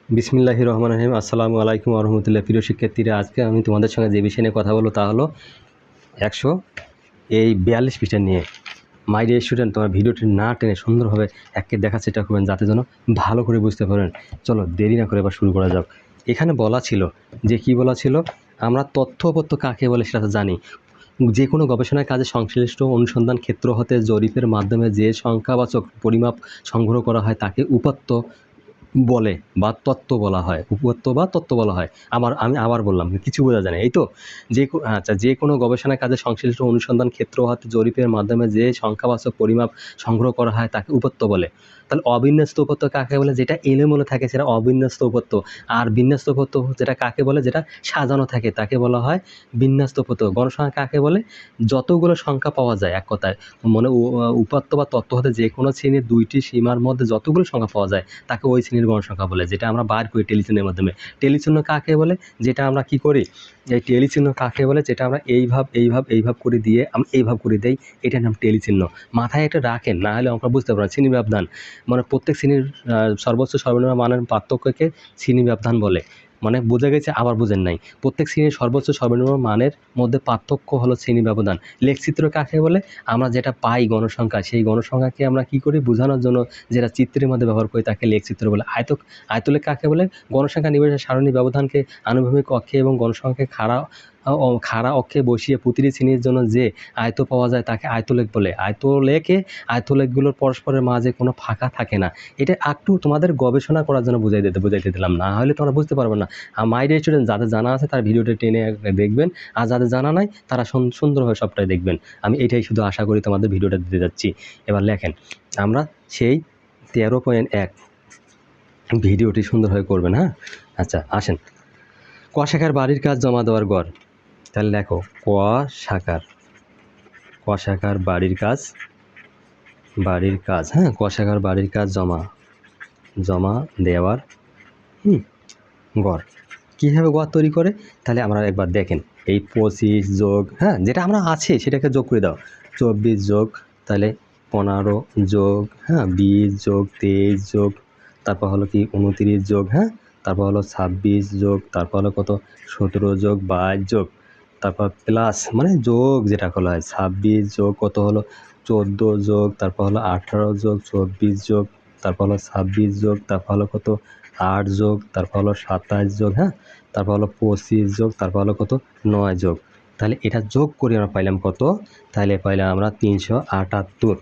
বিসমিল্লাহির রহমানির রহিম। আসসালামু আলাইকুম ওয়া রাহমাতুল্লাহ। প্রিয় শিক্ষার্থীরা, আজকে আমি তোমাদের সঙ্গে যে বিষয় নিয়ে কথা বলবো তা হলো 142 পৃষ্ঠা নিয়ে। মাই ডিয়ার স্টুডেন্ট, তোমার ভিডিওটি না টেনে সুন্দরভাবে একে দেখার চেষ্টা করবেন যাতে যেন ভালো করে বুঝতে পারেন। চলো দেরি না করে এবার শুরু করা যাক। এখানে বলা ছিল যে কি বলা ছিল, আমরা তথ্যপত্র কাকে বলে সেটা তো জানি। যে কোনো গবেষণার কাজে সংশ্লিষ্ট অনুসন্ধান ক্ষেত্র হতে জরিপের মাধ্যমে যে সংখ্যাবাচক পরিমাপ সংগ্রহ করা হয় তাকে উপাত্ত বলে বা তত্ত্ব বলা হয়। উপত্য বা তত্ত্ব বলা হয়। আমি আবার বললাম, কিছু বোঝা যায় না, এই তো? যে কোনো গবেষণা কাজে সংশ্লিষ্ট অনুসন্ধান ক্ষেত্র হতে জরিপের মাধ্যমে যে সংখ্যাবাচক পরিমাপ সংগ্রহ করা হয় তাকে উপত্য বলে। তাহলে অবিন্যস্ত উপত্য কাকে বলে? যেটা এলোমেলো থাকে সেটা অবিন্যস্ত উপত্য। আর বিন্যস্ত উপত্য যেটা কাকে বলে? যেটা সাজানো থাকে তাকে বলা হয় বিন্যস্ত উপত্য। গণসংখ্যা কাকে বলে? যতগুলো সংখ্যা পাওয়া যায়, এক কথায় মানে উপাত্ত বা তত্ত্ব হতে যে কোনো শ্রেণীর দুইটি সীমার মধ্যে যতগুলো সংখ্যা পাওয়া যায় তাকে ওই শ্রেণীর গণসংখ্যা বলে, যেটা আমরা বার করি টেলিচিহ্নের মাধ্যমে। টেলিচিহ্ন কাকে বলে? যেটা আমরা কি করি, এই টেলিচিহ্ন কাকে বলে? যেটা আমরা এইভাব করে দিয়ে আমরা এইভাব করে দেই, এটার নাম টেলিচিহ্ন। মাথায় এটা রাখেন, না হলে আমরা বুঝতে পারবো। শ্রেণী ব্যবধান মানে প্রত্যেক শ্রেণীর সর্বোচ্চ সর্বনিম্ন মানের পার্থক্যকে শ্রেণী ব্যবধান বলে। মানে বোঝা গেছে? আবার বোঝেন নাই? প্রত্যেক শ্রেণীর সর্বোচ্চ সর্বনিম্ন মানের মধ্যে পার্থক্য হলো শ্রেণী ব্যবধান। লেখচিত্র কাকে বলে? আমরা যেটা পাই গণসংখ্যা, সেই গণসংখ্যাকে আমরা কি করি বোঝানোর জন্য যেটা চিত্রের মধ্যে ব্যবহার করি তাকে লেখচিত্র বলে। আয়তলেখ কাকে বলে? গণসংখ্যা নির্বিশেষে সারণী ব্যবধানকে আনুভূমিক অক্ষে এবং গণসংখ্যাকে খাড়া অক্ষে বসিয়ে প্রতিটি শ্রেণীর জন্য যে আয়ত পাওয়া যায় তাকে আয়তলেখ বলে। আয়তলেখগুলোর পরস্পরের মাঝে কোনো ফাঁকা থাকে না। এটা একটু তোমাদের গবেষণা করার জন্য বুঝাইতে দিলাম, না হলে তোমরা বুঝতে পারবে না। আর মাই ডিয়ার স্টুডেন্ট, যাদের জানা আছে তারা ভিডিওটা টেনে দেখবেন, আর যাদের জানা নাই তারা সুন্দরভাবে সবটাই দেখবেন। আমি এটাই শুধু আশা করি তোমাদের ভিডিওটা দিতে যাচ্ছি। এবার লেখেন, আমরা সেই 13.1 ভিডিওটি সুন্দরভাবে করবেন। হ্যাঁ, আচ্ছা আসেন। ক শাখার বাড়ির কাজ জমা দেওয়ার গড়। তাহলে লেখো ক শাখার বাড়ির কাজ। হ্যাঁ, ক শাখার বাড়ির কাজ জমা দেওয়ার গড়। কীভাবে গড় তৈরি করে? তাহলে আমরা একবার দেখেন, এই 25 যোগ, হ্যাঁ যেটা আমরা আছে সেটাকে যোগ করে দাও। 24 যোগ তাহলে 15 যোগ, হ্যাঁ 20 যোগ 23 যোগ, তারপর হলো কি 29 যোগ, হ্যাঁ তারপর হলো 26 যোগ, তারপর হলো কত 17 যোগ 22 যোগ, তারপর প্লাস মানে যোগ যেটা হলো হয় 26 যোগ কত হলো 14 যোগ, তারপর হলো 18 যোগ 24 যোগ, তারপর হলো 26 যোগ, তারপর হলো কত 8 যোগ, তারপর হলো 27 যোগ, হ্যাঁ তারপর হলো 25 যোগ, তারপর হলো কত 9 যোগ। তাহলে এটা যোগ করে আমরা পাইলাম কত? তাহলে পাইলাম আমরা 378।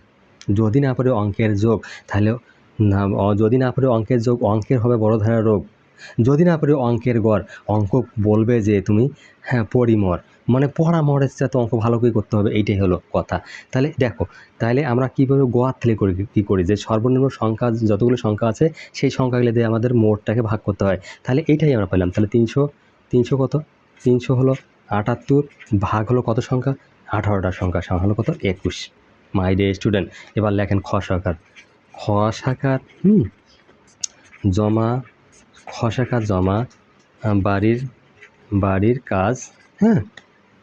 যদি না পারি অঙ্কের যোগ, তাহলে যদি না পারি অঙ্কের যোগ, অঙ্কের হবে বড় ধারার রোগ। যদি না পারি অঙ্কের গড়, অঙ্ক বলবে যে তুমি হ্যাঁ পরিমর, মানে পড়ামরের সাথে অঙ্ক ভালো করে করতে হবে, এইটাই হলো কথা। তাহলে দেখো, তাহলে আমরা কীভাবে গড় থেকে কী করি, যে সর্বনিম্ন সংখ্যা যতগুলো সংখ্যা আছে সেই সংখ্যাগুলো দিয়ে আমাদের মোটটাকে ভাগ করতে হয়। তাহলে এইটাই আমরা পেলাম। তাহলে 300 কত? 300 হলো 78 ভাগ হলো কত সংখ্যা? 18টা সংখ্যা হলো কত? 21। মাই ডিয়ার স্টুডেন্ট, এবার লেখেন খ শাখার জমা বাড়ির কাজ, হ্যাঁ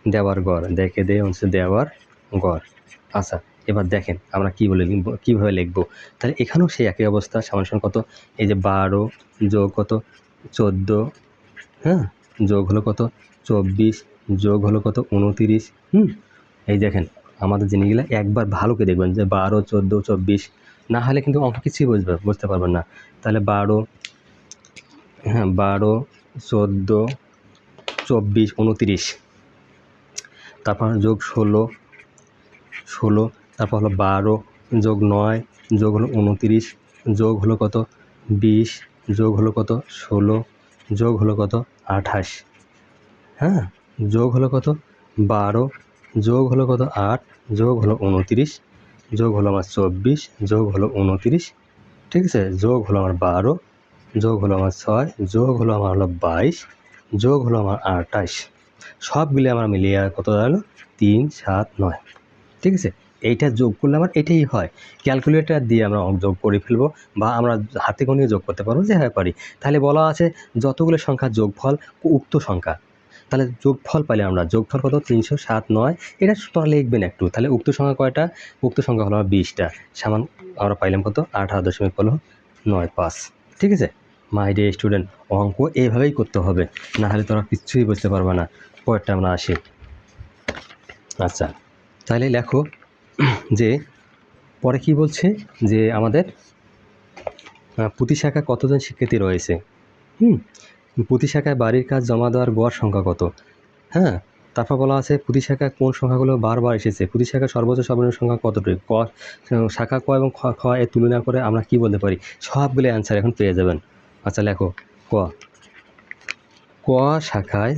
দেওয়ার গড়। দেওয়ার গড়। আচ্ছা এবার দেখেন আমরা কীভাবে লিখবো। তাহলে এখানেও সেই একই অবস্থা। সমান কত? এই যে 12 যোগ কত 14, হ্যাঁ যোগ হলো কত 24, যোগ হলো কত 29। এই দেখেন আমাদের জিনিসগুলো একবার ভালো করে দেখবেন, যে 12 14 24, না হলে কিন্তু অঙ্ক কিছুই বুঝতে পারবেন না। তাহলে 12, হ্যাঁ 12 14 24 29, তারপর যোগ 16, তারপর হলো 12 যোগ 9 যোগ হলো 29, যোগ হলো কত 20, যোগ হলো কত 16, যোগ হলো কত 28, হ্যাঁ যোগ হলো কত 12, যোগ হলো কত 8, যোগ হলো 29, যোগ হলো আমার 24, যোগ হলো 29, ঠিক আছে, যোগ হলো আমার 12, যোগ হলো আমার 6, যোগ হলো আমার হলো 22, যোগ হলো আমার 28। সবগুলি আমার মিলিয়ে কত দাঁড়ালো? 3 7 9। ঠিক আছে, এইটা যোগ করলে আমার এটাই হয়। ক্যালকুলেটর দিয়ে আমরা যোগ করে ফেলবো, বা আমরা হাতে গণিয়ে যোগ করতে পারবো, যে হ্যাঁ পারি। তাহলে বলা আছে যতগুলো সংখ্যার যোগফল উক্ত সংখ্যা। তাহলে যোগফল পাইলে আমরা, যোগফল কত 307 এটা তোরা লিখবেন একটু। তাহলে উক্ত সংখ্যা কয়টা? উক্ত সংখ্যা হলো 20টা, সমান আমরা পাইলাম কত 18.95। ঠিক আছে, মাই ডিয়ার স্টুডেন্ট, অঙ্ক এইভাবেই করতে হবে, না হলে তোমরা কিচ্ছুই বুঝতে পারবে না। পরেরটা আমরা আসি। আচ্ছা, তাহলে লেখো যে পরে কি বলছে যে আমাদের প্রতি শাখায় কতজন শিক্ষার্থী রয়েছে। প্রতি শাখায় বাড়ির কাজ জমা দেওয়ার গড় সংখ্যা কত। হ্যাঁ, তারপর বলা আছে প্রতি শাখায় কোন সংখ্যাগুলো বারবার এসেছে, প্রতি শাখায় সর্বোচ্চ সর্বনিম্ন সংখ্যা কতটি, শাখা ক এবং খ এর তুলনা করে আমরা কি বলতে পারি। সবগুলো অ্যান্সার এখন পেয়ে যাবেন। আচ্ছা লেখো ক শাখায়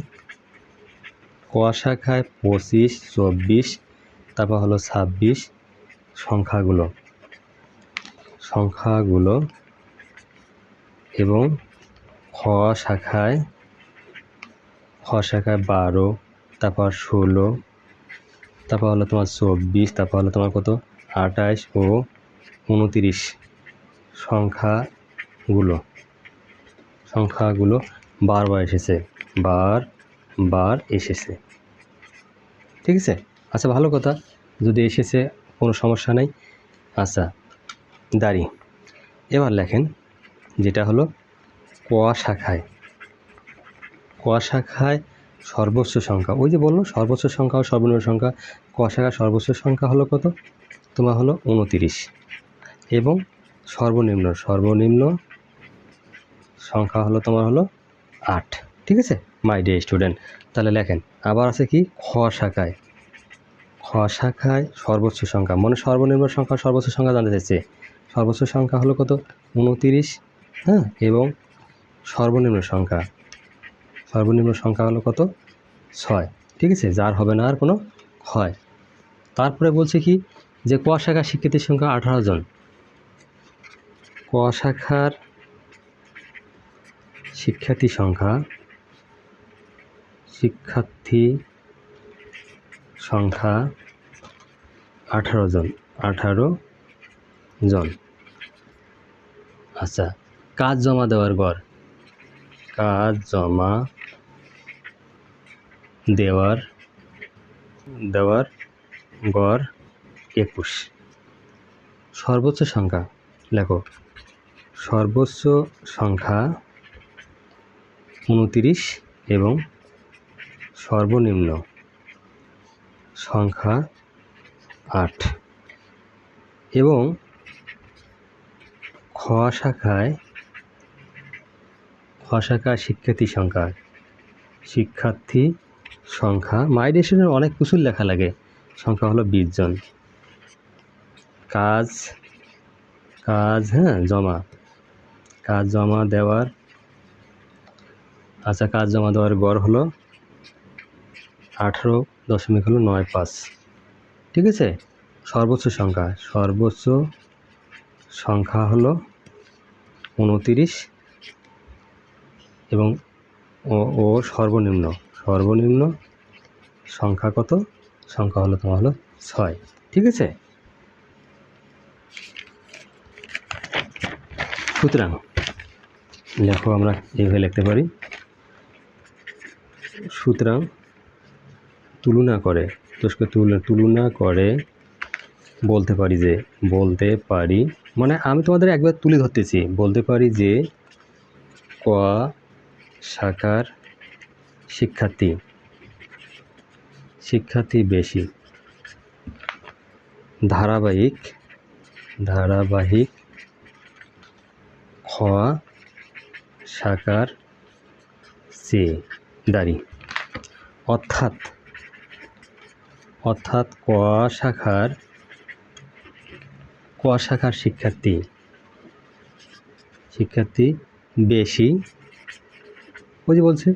25, 24, তারপর হলো 26 সংখ্যাগুলো এবং খ শাখায় 12, তারপর 16, তারপর হলো তোমার 24, তারপর হলো তোমার কত 28 ও 29 সংখ্যাগুলো বারবার এসেছে। ঠিক আছে। আচ্ছা, ভালো কথা, যদি এসেছে কোনো সমস্যা নেই। আচ্ছা, দাঁড়ি এবার লেখেন যেটা হলো ক শাখায় সর্বোচ্চ সংখ্যা, ওই যে বললো সর্বোচ্চ সংখ্যা ও সর্বনিম্ন সংখ্যা। ক শাখার সর্বোচ্চ সংখ্যা হলো কত, তোমার হলো 29 এবং সর্বনিম্ন সংখ্যা হলো তোমার হলো 8। ঠিক আছে মাই ডিয়ার স্টুডেন্ট। তাহলে লেখেন আবার আছে কি খ শাখায় সর্বোচ্চ সংখ্যা, মানে সর্বনিম্ন সংখ্যা সর্বোচ্চ সংখ্যা জানতে চাইছে। সর্বোচ্চ সংখ্যা হলো কত 29, হ্যাঁ, এবং সর্বনিম্ন সংখ্যা হলো কত 6। ঠিক আছে, যার হবে না আর কোনো হয়। তারপরে বলছে কি যে ক শাখার শিক্ষার্থীর সংখ্যা 18 জন। ক শাখার শিক্ষার্থী সংখ্যা 18 জন। আচ্ছা, কাজ জমা দেওয়ার গড় 21। সর্বোচ্চ সংখ্যা লেখো, সর্বোচ্চ সংখ্যা 29 এবং সর্বনিম্ন সংখ্যা 8 এবং খ শাখায় শিক্ষার্থী সংখ্যা মাই ডিয়ার স্টুডেন্ট অনেক কিছু লেখা লাগে। সংখ্যা হলো 20 জন। কাজ জমা দেওয়ার আচ্ছা, কাজ জমা দেওয়ার গড় হলো 18.95। ঠিক আছে। সর্বোচ্চ সংখ্যা হলো 29 এবং ও সর্বনিম্ন সংখ্যা কত, সংখ্যা হলো তোমার হলো 6। ঠিক আছে। সুতরাং লেখো আমরা এইভাবে লিখতে পারি। সুতরাং তুলনা করে বলতে পারি মানে আমি তোমাদের একবার তুলে ধরতেছি, বলতে পারি যে ক শাখার শিক্ষার্থী বেশি, ধারাবাহিক খ শাখার চেয়ে দাঁড়ি। অর্থাৎ ক শাখার শিক্ষার্থী বেশি। ওই যে বলছে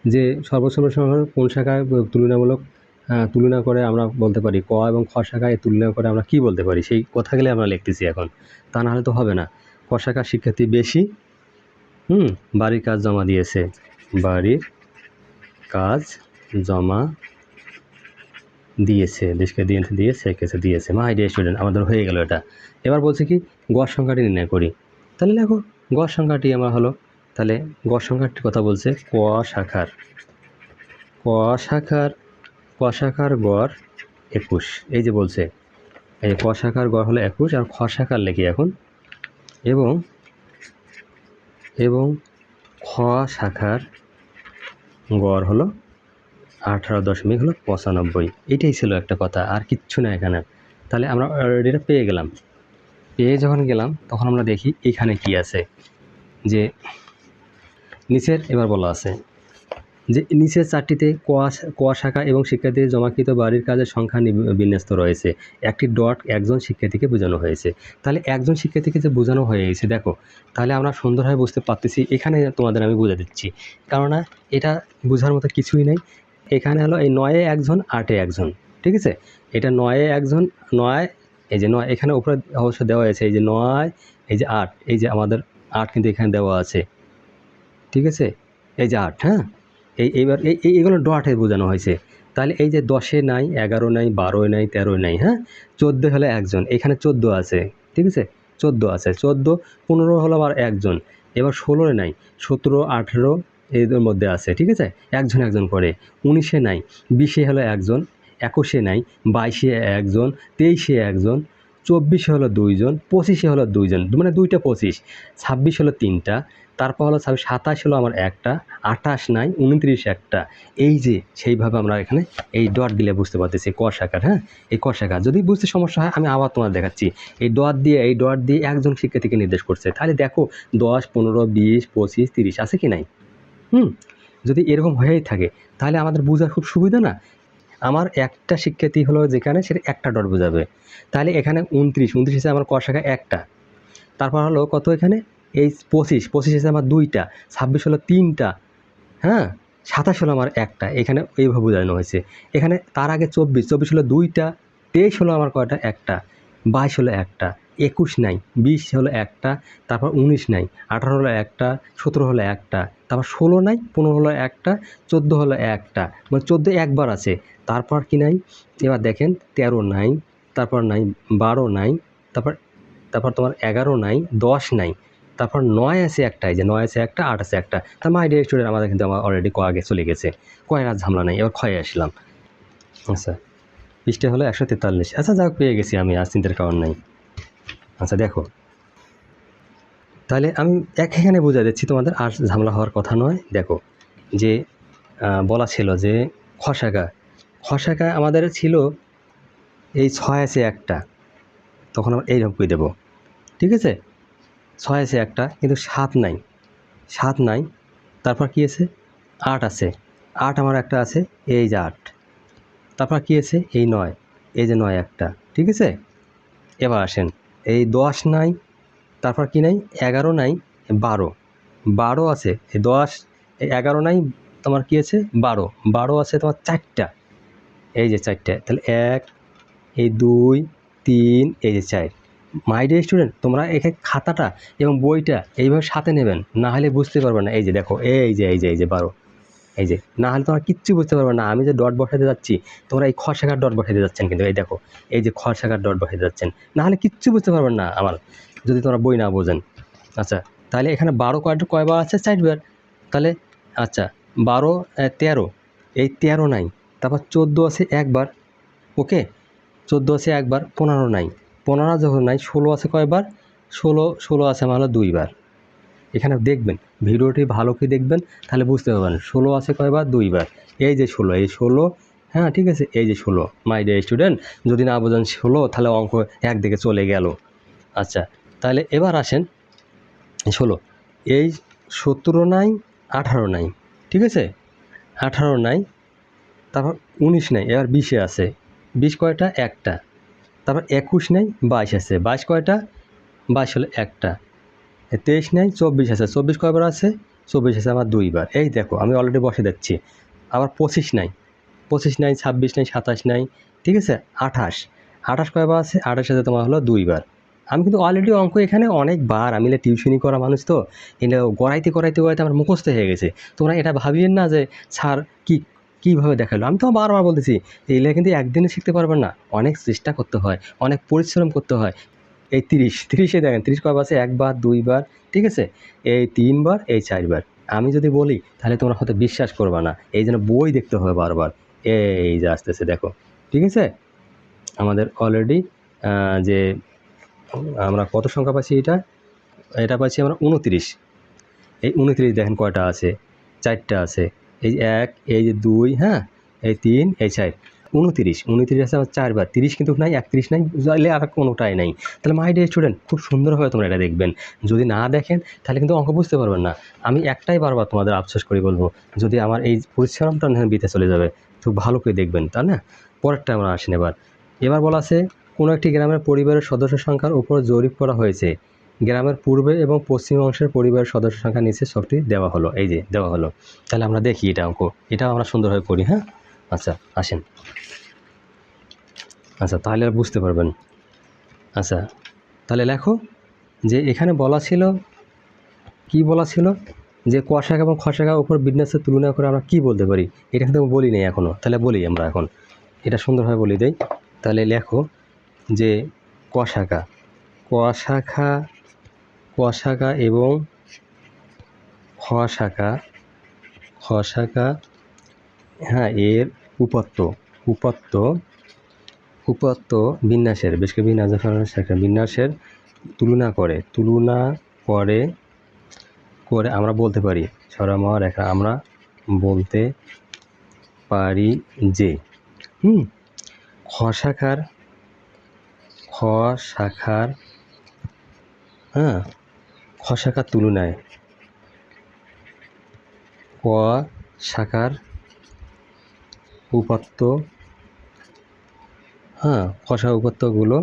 যে সর্বোচ্চ সংখ্যা কোন শাখায় তুলনা করে আমরা বলতে পারি, ক এবং খ শাখায় তুলনা করে আমরা কি বলতে পারি, সেই কথাগুলি আমরা লিখতেছি এখন, তা না হলে তো হবে না। ক শাখার শিক্ষার্থী বেশি, বাড়ির কাজ জমা দিয়েছে, দিয়েছে। মাই ডিয়ার স্টুডেন্ট, আমাদের হয়ে গেল এটা। এবার বলছে কি গড় সংখ্যাটি নির্ণয় করি। তাহলে দেখো গড় সংখ্যাটি আমার হলো, তাহলে গড় সংখ্যাটির কথা বলছে ক শাখার গড় 21। এই যে বলছে এই ক শাখার গড় হলো 21 আর খ শাখার লেখি এখন, এবং এবং খ শাখার গড় হলো 18.95। এটাই ছিল একটা কথা, আর কিচ্ছু না এখানে। তাহলে আমরা এটা পেয়ে গেলাম। পেয়ে যখন গেলাম তখন আমরা দেখি এখানে কি আছে, যে নিচের এবার বলা আছে যে নিচের চারটিতে ক শাখা এবং শিক্ষার্থীর জমাকৃত বাড়ির কাজের সংখ্যা বিন্যস্ত রয়েছে। একটি ডট একজন শিক্ষার্থীকে বোঝানো হয়েছে। তাহলে একজন শিক্ষার্থীকে যে বোঝানো হয়ে গেছে দেখো, তাহলে আমরা সুন্দরভাবে বুঝতে পারতেছি। এখানে তোমাদের আমি বুঝে দিচ্ছি, কেননা এটা বোঝার মতো কিছুই নেই। এখানে হলো এই 9-এ একজন 8-এ একজন, ঠিক আছে। এটা 9-এ একজন, 9 এই যে 9 এখানে উপরে অবশ্য দেওয়া আছে, এই যে 9 এই যে 8, এই যে আমাদের 8 কিন্তু এখানে দেওয়া আছে, ঠিক আছে। এই যে 8, হ্যাঁ, এইবার এইগুলো ডটে বোঝানো হয়েছে। তাহলে এই যে 10-এ নাই, 11 নাই, 12 নাই, 13 নাই, হ্যাঁ, 14 হলে একজন, এখানে 14 আছে, ঠিক আছে, 14 আছে, 14, 15 হলো আবার একজন। এবার 16-এ নাই, 17, 18 এদের মধ্যে আছে, ঠিক আছে, একজন একজন করে। 19-এ নাই, 20-এ হলো একজন, 21-এ নাই, 22-এ একজন, 23-এ একজন, 24-এ হলো দুইজন, 25-এ হলো দুইজন, মানে 2টা 25, 26 হলো 3টা, তারপর হলো 27 হলো আমার একটা, 28 নাই, 29 একটা। এই যে সেইভাবে আমরা এখানে এই ডট দিলে বুঝতে পারতেছি ক শাখার, হ্যাঁ, এই ক শাখা। যদি বুঝতে সমস্যা হয় আমি আবার তোমার দেখাচ্ছি। এই ডট দিয়ে একজন শিক্ষার্থীকে নির্দেশ করছে। তাহলে দেখো 10, 15, 20, 25, 30 আছে কি নাই? যদি এরকম হয়েই থাকে তাহলে আমাদের বোঝার খুব সুবিধা না। আমার একটা শিক্ষার্থী হলো যেখানে, সেটা একটা ডট বোঝাবে। তাহলে এখানে 29 হিসেবে আমার ক শাখা একটা, তারপর হলো কত এখানে, এই 25 হিসেবে আমার 2টা, 26 হলো 3টা, হ্যাঁ, 27 হলো আমার একটা। এখানে এইভাবে বোঝানো হয়েছে। এখানে তার আগে 24 হলো 2টা, 23 হলো আমার কয়টা, একটা, 22 হলো একটা, 21 নাই, 20 হলো একটা, তারপর 19 নাই, 18 হলো একটা, 17 হলো একটা, তারপর 16 নাই, 15 হলো একটা, 14 হলো একটা, মানে 14 একবার আছে। তারপর কি নাই, এবার দেখেন 13 নাই, তারপর নাই 12 নাই, তারপর তারপর তোমার 11 নাই, 10 নাই, তারপর 9 আছে একটা, এই যে 9 আছে একটা, 8 আছে একটা। তার মাই ডিয়ার স্টুডেন্ট, আমাদের কিন্তু আমার অলরেডি ক আগে চলে গেছে, কয়ের আর ঝামেলা নাই। এবার ক্ষয়ে আসলাম। আচ্ছা, পৃষ্ঠে হলো 143। আচ্ছা যাক, পেয়ে গেছি আমি, আর চিন্তার কারণ নাই। আচ্ছা দেখো, তাহলে আমি এখানে বোঝা দিচ্ছি তোমাদের, আর ঝামেলা হওয়ার কথা নয়। দেখো যে বলা ছিল যে খ শাখা আমাদের ছিল এই 6 আছে একটা, তখন আমরা এইরকম করে দেবো, ঠিক আছে। 6 আছে একটা, কিন্তু 7 নাই, 7 নাই, তারপর কি আছে, 8 আছে, 8 আমার একটা আছে, এই যে 8, তারপর কি আছে, এই 9, এই যে 9 একটা, ঠিক আছে। এবার আসেন, এই 10 নাই, তারপর কি নাই, 11 নাই, 12, 12 আছে, এই 10, এই 11 নাই, তোমার কি আছে, 12, 12 আছে তোমার 4টা, এই যে 4টা, তাহলে 1, এই 2, 3, এই যে 4। মাই ডিয়ার স্টুডেন্ট, তোমরা এখানে খাতাটা এবং বইটা এইভাবে সাথে নেবেন, না হলে বুঝতে পারবে না। এই যে দেখো, এই যে 12, এই যে, না হলে তোমরা কিচ্ছু বুঝতে পারবে না। আমি যে ডট বসাতে যাচ্ছি, তোমরা এই খ শাখার ডট বসাতে যাচ্ছেন, কিন্তু এই দেখো, এই যে খ শাখার ডট বসাতে যাচ্ছেন, না হলে কিচ্ছু বুঝতে পারবেন না আমার, যদি তোমরা বই না বোঝেন। আচ্ছা, তাহলে এখানে 12 কয়বার আছে, 4বার। তাহলে আচ্ছা, 12, 13, এই 13 নাই, তারপর 14 আছে একবার, ওকে, 14 আছে একবার, 15 নাই, 15 যখন নাই, 16 আছে কয়বার, 16 আছে আমার হলো 2বার। এখানে দেখবেন, ভিডিওটি ভালো করে দেখবেন, তাহলে বুঝতে পারবেন 16 আছে কয়বার, 2বার। এই যে 16, এই 16, হ্যাঁ, ঠিক আছে, এই যে 16। মাই ডিয়ার স্টুডেন্ট, যদি না বোঝেন 16, তাহলে অঙ্ক একদিকে চলে গেল। আচ্ছা, তাহলে এবার আসেন 16, এই 17 নাই, 18 নাই, ঠিক আছে, 18 নাই, তারপর 19 নাই, এবার 20-এ আছে, 20 কয়টা, একটা, তারপর 21 নাই, 22 আছে, 22 কয়টা, 22 হলো একটা, 23 নাই, 24 আছে, 24 কয়বার আছে, 24 আছে আমার 2বার। এই দেখো, আমি অলরেডি বসে দিচ্ছি। আবার 25 নাই, 25 নাই, 26 নাই, 27 নাই, ঠিক আছে, 28 কয়বার আছে, 28 আছে তোমার হলো 2বার। আমি কিন্তু অলরেডি অঙ্ক এখানে অনেকবার, আমি টিউশনি করা মানুষ তো, এটা গড়াইতে আমার মুখস্থ হয়ে গেছে। তোমরা এটা ভাবিয়েন না যে স্যার কীভাবে দেখালো। আমি তো বারবার বলতেছি, এগুলো কিন্তু একদিনে শিখতে পারবেন না, অনেক চেষ্টা করতে হয়, অনেক পরিশ্রম করতে হয়। এই 30-এ দেখেন, 30 কয়বার আছে, একবার, 2বার, ঠিক আছে, এই 3বার, এই 4বার। আমি যদি বলি তাহলে তোমরা হয়তো বিশ্বাস করবে না, এই জন্য বই দেখতে হবে বারবার। এই যে আসতেছে দেখো, ঠিক আছে, আমাদের অলরেডি যে আমরা কত সংখ্যা পাচ্ছি, এটা পাচ্ছি আমরা 29। এই 29 দেখেন কয়টা আছে, 4টা আছে, এই 1, এই যে 2, হ্যাঁ, এই 3, এই 4, 29 আছে আমার 4 বার, 30 কিন্তু নাই, 31 নাই, যাইলে আর কোনোটাই নাই। তাহলে মাই ডিয়ার স্টুডেন্ট খুব সুন্দরভাবে তোমরা এটা দেখবেন। যদি না দেখেন তাহলে কিন্তু অঙ্ক বুঝতে পারবেন না। আমি একটাই বারবার তোমাদের আফসোস করে বলবো, যদি আমার এই পরিশ্রমটা বিতে চলে যাবে, তো ভালো করে দেখবেন, তাই না? পরেরটা আমরা আসেন এবার বলা আছে কোনো একটি গ্রামের পরিবারের সদস্য সংখ্যার উপর জরিপ করা হয়েছে। গ্রামের পূর্বে এবং পশ্চিম অংশের পরিবারের সদস্য সংখ্যা নিচে ছকটি দেওয়া হলো, এই যে দেওয়া হলো। তাহলে আমরা দেখি এটা অঙ্ক, এটাও আমরা সুন্দরভাবে করি, হ্যাঁ। আচ্ছা আসেন, আচ্ছা তাহলে আর বুঝতে পারবেন। আচ্ছা তাহলে লেখো যে এখানে বলা ছিল, কি বলা ছিল যে ক শাখা এবং খ শাখার উপর বিন্যাসের তুলনা করে আমরা কি বলতে পারি। এটা কিন্তু বলি নেই এখনও, তাহলে বলি আমরা এখন, এটা সুন্দরভাবে বলি দেই। তাহলে লেখো যে ক শাখা, ক শাখা, ক শাখা এবং খ শাখা, খ শাখা, হ্যাঁ, এর উপাত্ত, উপাত্ত, উপাত্ত বিন্যাসের, বেশ করে বিন্যাস শাখা বিন্যাসের তুলনা করে, তুলনা করে করে আমরা বলতে পারি, সরামা রেখা, আমরা বলতে পারি যে খ শাখার, খ শাখার, হ্যাঁ, খ শাখার তুলনায় ক শাখার উপাত্ত, হ্যাঁ, খ শাখার উপাত্তগুলো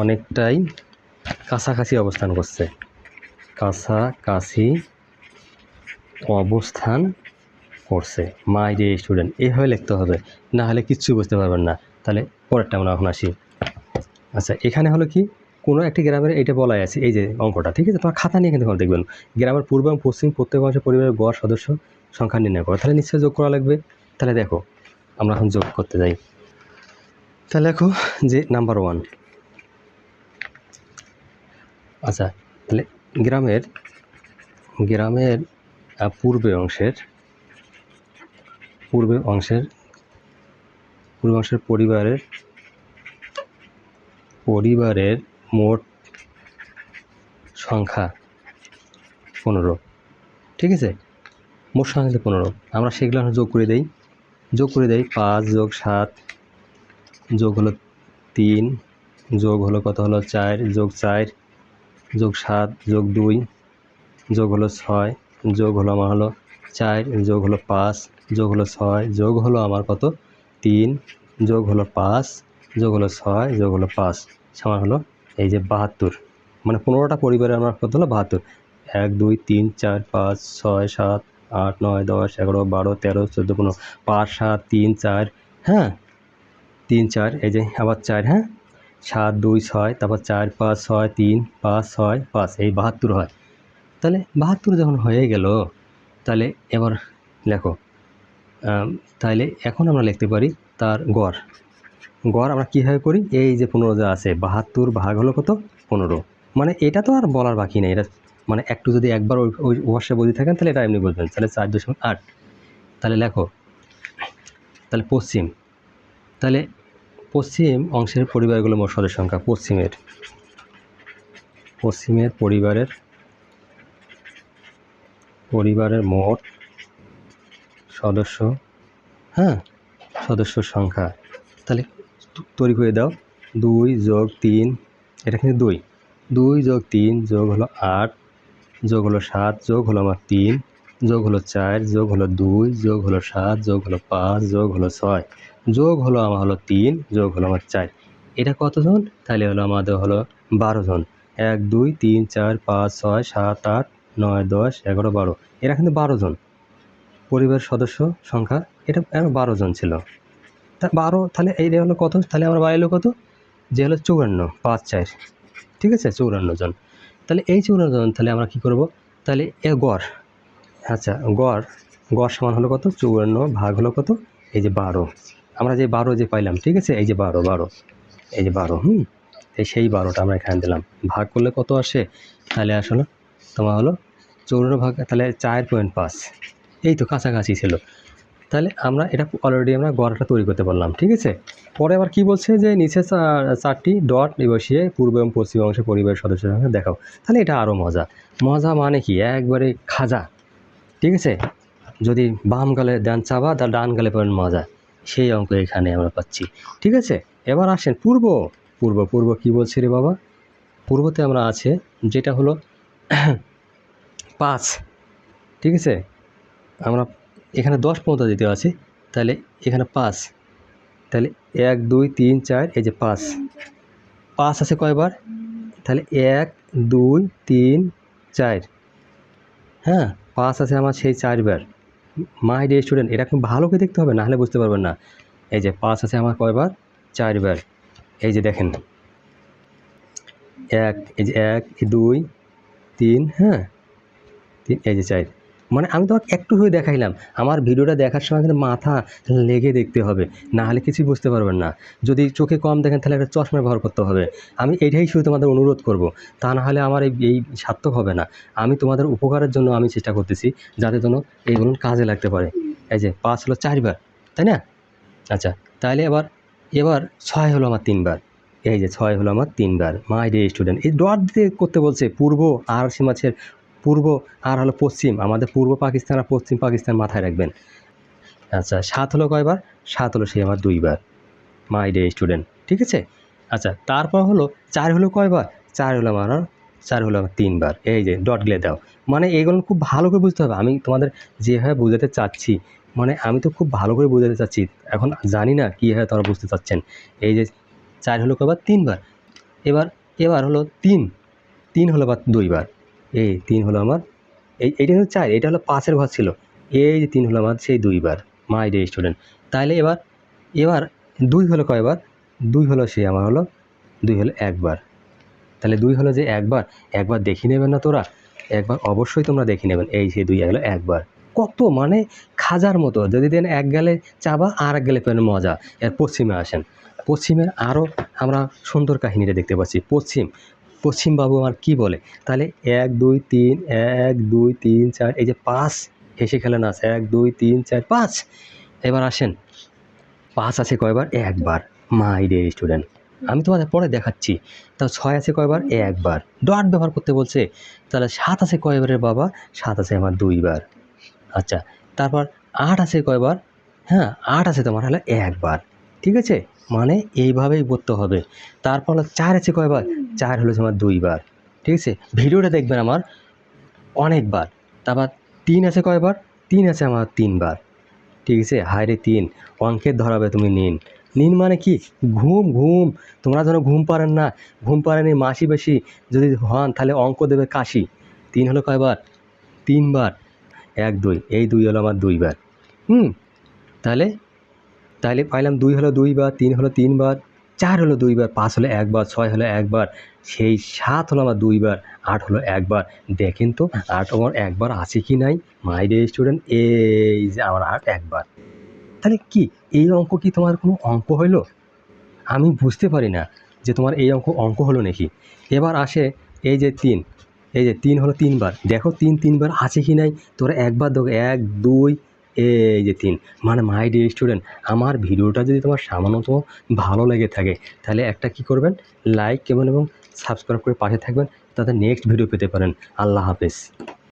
অনেকটাই কাছাকাছি অবস্থান করছে, কাছাকাছি অবস্থান করছে। মাই ডিয়ার স্টুডেন্ট এইভাবে লিখতে হবে, না হলে কিচ্ছু বুঝতে পারবেন না। তাহলে পরেরটা আমরা এখন আসি। আচ্ছা এখানে হলো কি, কোনো একটি গ্রামের এটা বলাই আছে, এই যে অঙ্কটা, ঠিক আছে, তোমার খাতা নিয়ে কিন্তু দেখবেন গ্রামের পূর্ব এবং পশ্চিম প্রত্যেক অংশের পরিবারের গড় সদস্য সংখ্যা নির্ণয় করো। তাহলে নিশ্চয়ই যোগ করা লাগবে। তাহলে দেখো আমরা এখন যোগ করতে যাই। তাহলে দেখো যে নাম্বার 1, আচ্ছা তাহলে গ্রামের পূর্বে অংশের পরিবারের মোট সংখ্যা 15, ঠিক আছে, মোট সংখ্যা 15, আমরা সেগুলো যোগ করে দেই। 5 যোগ 7 যোগ হলো 3 যোগ হলো কত হলো 4 যোগ 4 যোগ 7 যোগ 2 যোগ হলো 6 যোগ হলো আমার হলো 4 যোগ হলো 5 যোগ হলো 6 যোগ হলো আমার কত 3 যোগ হলো 5 যোগ হলো 6 যোগ হলো 5 সমান হলো এই যে 72। মানে 15টা পরিবারে আমার কত হলো 72। 1 2 3 4 5 6 7 8 9 10 11 12 13 14 15 5 7 3 4, হ্যাঁ 3 4, এই যে আবার 4, হ্যাঁ 7 2 6, তারপর 4 5 6 3 5 6 5, এই 72 হয়। তাহলে 72 যখন হয়ে গেল, তাহলে এবার লেখো, তাহলে এখন আমরা লিখতে পারি তার গড় আমরা কীভাবে করি, এই যে 15 যা আছে, 72 ভাগ হলো কত 15, মানে এটা তো আর বলার বাকি নেই, এটা মানে একটু যদি একবার ওই অবশ্যই বুঝে থাকেন তাহলে এটা এমনি বুঝবেন। তাহলে 4.8। তাহলে লেখো, তাহলে পশ্চিম অংশের পরিবারগুলো মোট সদস্য সংখ্যা, পশ্চিমের পরিবারের মোট সদস্য, হ্যাঁ, সদস্য সংখ্যা। তাহলে তৈরি করে দাও, 2 যোগ 3, এটা কিন্তু 2 যোগ 3 যোগ হলো 8 যোগ হলো 7 যোগ হলো আমার 3 যোগ হলো 4 যোগ হলো 2 যোগ হলো 7 যোগ হলো 5 যোগ হলো 6 যোগ হলো আমার হলো 3 যোগ হলো আমার 4। এটা কতজন? তাহলে হলো আমাদের হলো 12 জন। 1 2 3 4 5 6 7 8 9 10 11 12, এরা কিন্তু 12 জন পরিবারের সদস্য সংখ্যা, এটা 12 জন ছিল। তা 12, তাহলে এই হলো কত, তাহলে আমরা বাড়াইলো কত, যে হলো 54, 5 4, ঠিক আছে, 54 জন। তাহলে এই 54 জন, তাহলে আমরা কী করব, তাহলে এ গড়, আচ্ছা গড় সমান হলো কত, 54 ভাগ হলো কত, এই যে 12, আমরা যে 12 যে পাইলাম, ঠিক আছে, এই যে 12, এই যে 12, সেই 12টা আমরা এখানে দিলাম, ভাগ করলে কত আসে, তাহলে আসলে তোমার হলো 54 ভাগ, তাহলে 4.5, এই তো কাছাকাছি ছিল। তাহলে আমরা এটা অলরেডি আমরা গড়াটা তৈরি করতে পারলাম, ঠিক আছে। পরে আবার কি বলছে যে নিচে চারটি ডট বসিয়ে পূর্ব এবং পশ্চিম অংশে পরিবারের সদস্যদের সঙ্গে দেখাও। তাহলে এটা আরও মজা। মজা মানে কি একবারে খাজা, ঠিক আছে। যদি বাম গালে দেন চাবা তার ডান গালে পাবেন মজা, সেই অঙ্ক এখানে আমরা পাচ্ছি, ঠিক আছে। এবার আসেন পূর্ব। পূর্ব পূর্ব কী বলছি রে বাবা? পূর্বতে আমরা আছে যেটা হলো 5, ঠিক আছে। আমরা এখানে 10 পর্যন্ত দিতে আছে, তাহলে এখানে 5, তাহলে 1 2 3 4, এই যে 5 আছে কয়বার? তাহলে 1 2 3 4, হ্যাঁ 5 আছে আমার সেই 4বার। মাই ডিয়ার স্টুডেন্ট, এটা খুব ভালো করে দেখতে হবে, নাহলে বুঝতে পারবেন না। এই যে 5 আছে আমার কয়বার? 4বার। এই যে দেখেন 1, এই যে 1 2 3, হ্যাঁ 3, এই যে 4। মানে আমি তোমাকে একটু হয়ে দেখাইলাম, আমার ভিডিওটা দেখার সময় কিন্তু মাথা লেগে দেখতে হবে, না হলে কিছুই বুঝতে পারবেন না। যদি চোখে কম দেখেন তাহলে একটা চশমা ব্যবহার করতে হবে। আমি এটাই শুধু তোমাদের অনুরোধ করব, তা না হলে আমার এই সার্থক হবে না। আমি তোমাদের উপকারের জন্য আমি চেষ্টা করতেছি, যাতে যেন এইগুলো কাজে লাগতে পারে। এই যে 5 হলো 4বার, তাই না? আচ্ছা, তাহলে এবার 6 হলো আমার 3বার। এই যে 6 হলো আমার 3বার। মাই ডিয়ার স্টুডেন্ট, এই ডট দিয়ে করতে বলছে। পূর্ব আর সীমাছের পূর্ব আর হলো পশ্চিম, আমাদের পূর্ব পাকিস্তান আর পশ্চিম পাকিস্তান মাথায় রাখবেন। আচ্ছা 7 হলো কয়বার? 7 হলো সেই আমার 2বার। মাই ডিয়ার স্টুডেন্ট, ঠিক আছে। আচ্ছা তারপর হলো 4 হলো কয়বার? 4 হলো আমার 3বার। এই যে ডট গিলে দাও, মানে এইগুলো খুব ভালো করে বুঝতে হবে। আমি তোমাদের যেভাবে বোঝাতে চাচ্ছি, মানে আমি তো খুব ভালো করে বোঝাতে চাচ্ছি, এখন জানি না কীভাবে তোমরা বুঝতে চাচ্ছেন। এই যে 4 হলো কয়বার? 3বার। এবার হলো 3 হলো আবার 2বার। এই 3 হলো আমার, এইটা হলো 4, এটা হলো 5-এর ঘর ছিল। এই যে 3 হলো আমার সেই 2বার। মাই ডিয়ার স্টুডেন্ট, তাহলে এবার 2 হলো কয়বার? 2 হলো সেই আমার হলো 2 হলো 1বার। তাহলে 2 হলো যে একবার দেখে নেবেন না তোরা? একবার অবশ্যই তোমরা দেখে নেবেন। এই যে 2 হলো 1বার। কত মানে খাজার মতো। যদি দেন এক গালে চাবা আর এক গালে পেন মজা। এর পশ্চিমে আসেন। পশ্চিমের আরও আমরা সুন্দর কাহিনীটা দেখতে পাচ্ছি। পশ্চিম বাবু আমার কি বলে? তাহলে 1 2 3, 1 2 3 4, এই যে 5 হেসে খেলে নাচ। 1 2 3 4 5। এবার আসেন 5 আছে কয়বার? 1বার। মাই ডিয়ার স্টুডেন্ট, আমি তোমাদের পরে দেখাচ্ছি। তা 6 আছে কয়বার? 1বার। ডট ব্যবহার করতে বলছে। তাহলে 7 আছে কয়বারের বাবা? 7 আছে আমার 2বার। আচ্ছা তারপর 8 আছে কয়বার? হ্যাঁ 8 আছে তোমার হলো 1বার, ঠিক আছে। মানে এইভাবেই করতে হবে। তারপর হলো 4 আছে কয়বার? 4 হলো তোমার 2বার, ঠিক আছে। ভিডিওটা দেখবেন আমার অনেকবার। তারপর 3 আছে কয়বার? 3 আছে আমার 3বার, ঠিক আছে। হায়রে 3, অঙ্কের ধরাবে তুমি নিন মানে কি? ঘুম। তোমরা যেন ঘুম পারেন না, ঘুম পারেনি মাসি বেশি যদি হন তাহলে অঙ্ক দেবে কাশি। 3 হলো কয়বার? 3বার। 1 2, এই 2 হলো আমার 2বার। তাহলে পাইলাম 2 হলো 2বার, 3 হলো 3বার, 4 হলো 2বার, 5 হলো 1বার, 6 হলো 1বার, সেই 7 হলো আমার 2বার, 8 হলো 1বার। দেখেন তো 8 আমার 1বার আছে কি নাই? মাই ডিয়ার স্টুডেন্ট, এই যে আমার 8 1বার। তাহলে কি এই অঙ্ক কি তোমার কোনো অঙ্ক হইল? আমি বুঝতে পারি না যে তোমার এই অঙ্ক হলো নাকি। এবার আসে এই যে 3, এই যে 3 হলো 3বার। দেখো 3বার আছে কি নাই? তোরা একবার দেখো, 1 2, এই যে 3। মানে মাই ডিয়ার স্টুডেন্ট, আমার ভিডিওটা যদি তোমার সামান্যতম ভালো লেগে থাকে তাহলে একটা কি করবেন? লাইক এবং সাবস্ক্রাইব করে পাশে থাকবেন, তাতে নেক্সট ভিডিও পেতে পারেন। আল্লাহ হাফেজ।